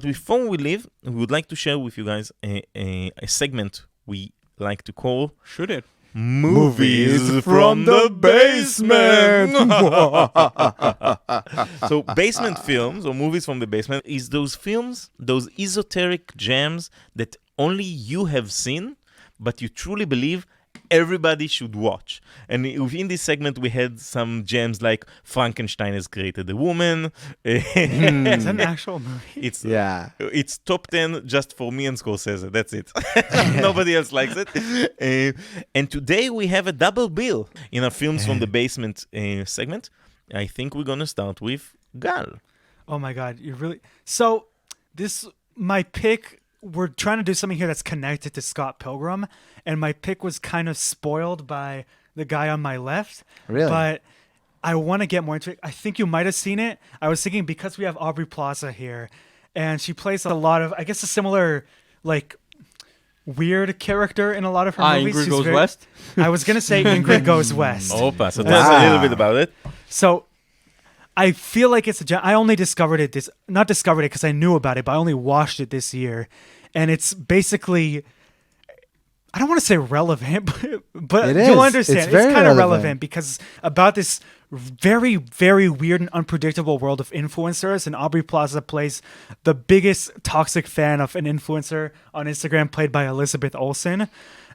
Before we leave, we would like to share with you guys a segment we like to call Should it? Movies from the Basement. So basement films or movies from the basement is those films, those esoteric gems that only you have seen, but you truly believe everybody should watch. And within this segment, we had some gems like Frankenstein has created a woman. Is that an actual movie? It's top 10 just for me and Scorsese. That's it. Nobody else likes it. And today we have a double bill in our Films from the Basement segment. I think we're going to start with Gal. Oh my God, you're really... So, my pick... We're trying to do something here that's connected to Scott Pilgrim, and my pick was kind of spoiled by the guy on my left. Really? But I want to get more into it. I think you might have seen it. I was thinking because we have Aubrey Plaza here, and she plays a lot of, I guess, a similar, like, weird character in a lot of her movies. Ingrid Goes West? I was going to say Ingrid Goes West. Opa, so tell us a little bit about it. So I feel like it's I only discovered it not discovered it because I knew about it, but I only watched it this year. And it's basically, I don't want to say relevant, but you'll understand. It's kind of relevant because about this very, very weird and unpredictable world of influencers. And Aubrey Plaza plays the biggest toxic fan of an influencer on Instagram, played by Elizabeth Olsen.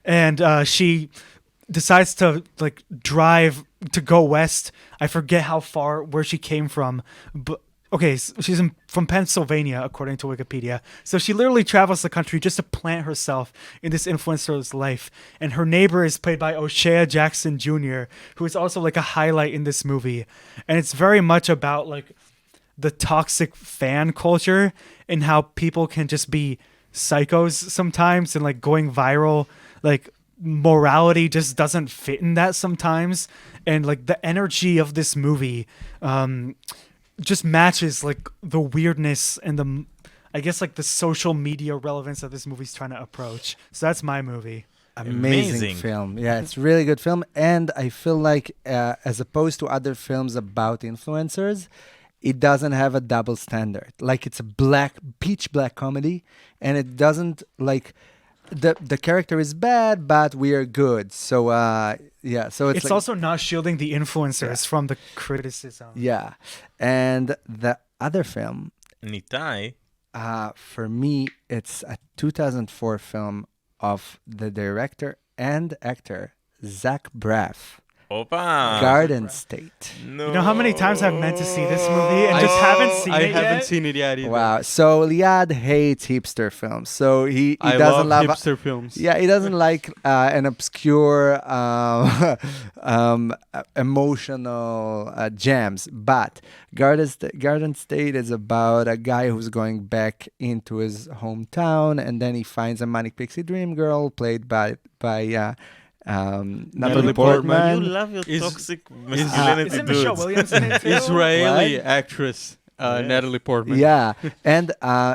And she decides to drive to go west. I forget where she came from, but okay, so she's from Pennsylvania, according to Wikipedia. So she literally travels the country just to plant herself in this influencer's life. And her neighbor is played by O'Shea Jackson Jr., who is also like a highlight in this movie. And it's very much about like the toxic fan culture and how people can just be psychos sometimes and like going viral. Like morality just doesn't fit in that sometimes. And like the energy of this movie, just matches like the weirdness and the social media relevance that this movie's trying to approach. So that's my movie. Amazing film. Yeah, it's a really good film. And I feel like as opposed to other films about influencers, it doesn't have a double standard. Like it's a pitch black comedy, and it doesn't like the character is bad, but we are good. So so it's like, also not shielding the influencers from the criticism. Yeah. And the other film, Nitai, for me, it's a 2004 film of the director and actor Zach Braff. Opa! Garden State. No. You know how many times I've meant to see this movie and just haven't seen it yet? I haven't seen it yet either. Wow. So Liad hates hipster films. So he I doesn't love hipster films. Yeah, he doesn't like an obscure emotional gems. But Garden State is about a guy who's going back into his hometown, and then he finds a manic pixie dream girl played by Natalie Portman. You love your toxic masculinity, Isn't dudes. Michelle Williams in it too? Israeli actress Natalie Portman. Yeah, and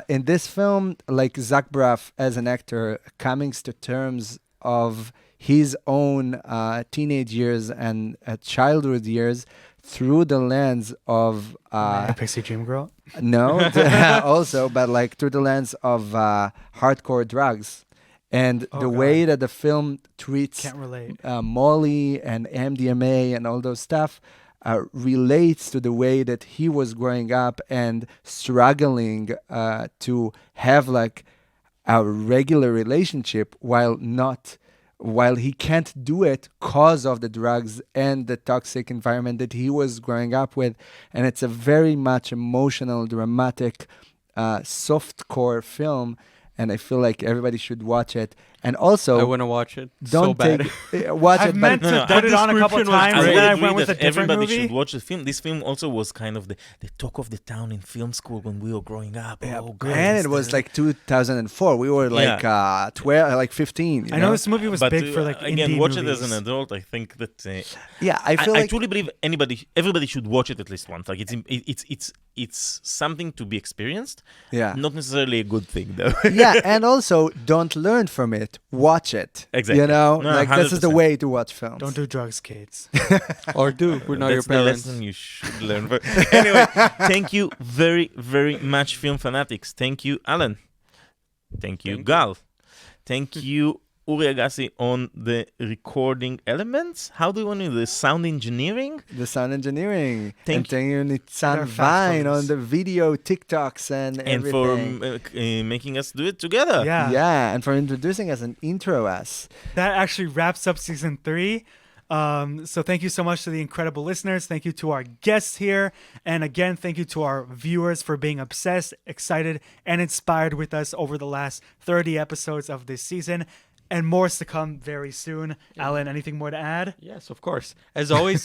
in this film, like Zach Braff as an actor coming to terms of his own teenage years and childhood years through the lens of Pixie Dream Girl. No, also, but like through the lens of hardcore drugs. And the way that the film treats Can't relate. Molly and MDMA and all those stuff relates to the way that he was growing up and struggling to have like a regular relationship while he can't do it because of the drugs and the toxic environment that he was growing up with. And it's a very much emotional, dramatic, softcore film. And I feel like everybody should watch it. And also, I want to watch it. Don't so bad. watch I've it. meant to put it on a couple description was times, great. and then I agree went with a that different everybody movie. should watch the film. This film also was kind of the talk of the town in film school when we were growing up. Yeah, Oh, God, and it was like 2004. We were like 12, like 15. I know this movie was But big for like again, indie watch movies. it as an adult. I think that Yeah, I feel I like truly believe everybody should watch it at least once. Like it's something to be experienced. Yeah. Not necessarily a good thing, though. Yeah, and also don't learn from it. Watch it. Exactly. You know, No, like this is the 100%. way to watch films. Don't do drugs, kids. Or do. We're not your That's the parents. lesson you should learn. But anyway, thank you very, very much, Film Fanatics. Thank you, Alan. Thank you, Gal. Thank you, Uri Agassi, on the recording elements. How do you want to do the sound engineering? The sound engineering. Thank and thank you, They're Nitzan fast Vine photos. on the video, TikToks, and And for everything. making us do it together. Yeah. Yeah, and for introducing us and intro us. That actually wraps up season 3. So thank you so much to the incredible listeners. Thank you to our guests here. And again, thank you to our viewers for being obsessed, excited, and inspired with us over the last 30 episodes of this season. And more is to come very soon. Alan, anything more to add? Yes, of course. As always,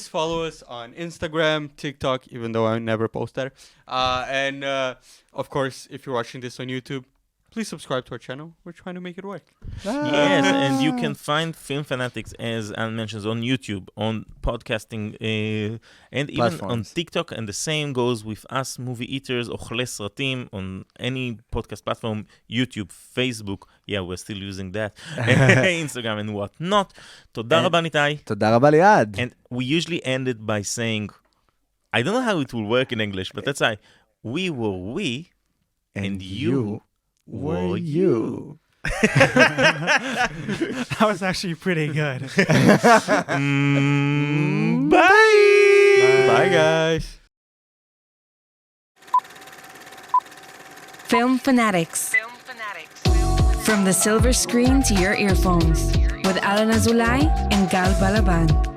follow us on Instagram, TikTok, even though I never post there. And of course, if you're watching this on YouTube, please subscribe to our channel. We're trying to make it work. Yes, and you can find Film Fanatics, as Alan mentions, on YouTube, on podcasting, and even on Platforms. TikTok. And the same goes with us, Movie Eaters, Ochle Sratim, on any podcast platform, YouTube, Facebook. Yeah, we're still using that. Instagram and whatnot. תודה רבה, ניתאי. תודה רבה ליעד. And we usually end it by saying, I don't know how it will work in English, but let's say, we were we, and you were you. That was actually pretty good. Bye. Bye, guys. Film Fanatics. From the silver screen to your earphones with Alan Azulay and Gal Balaban.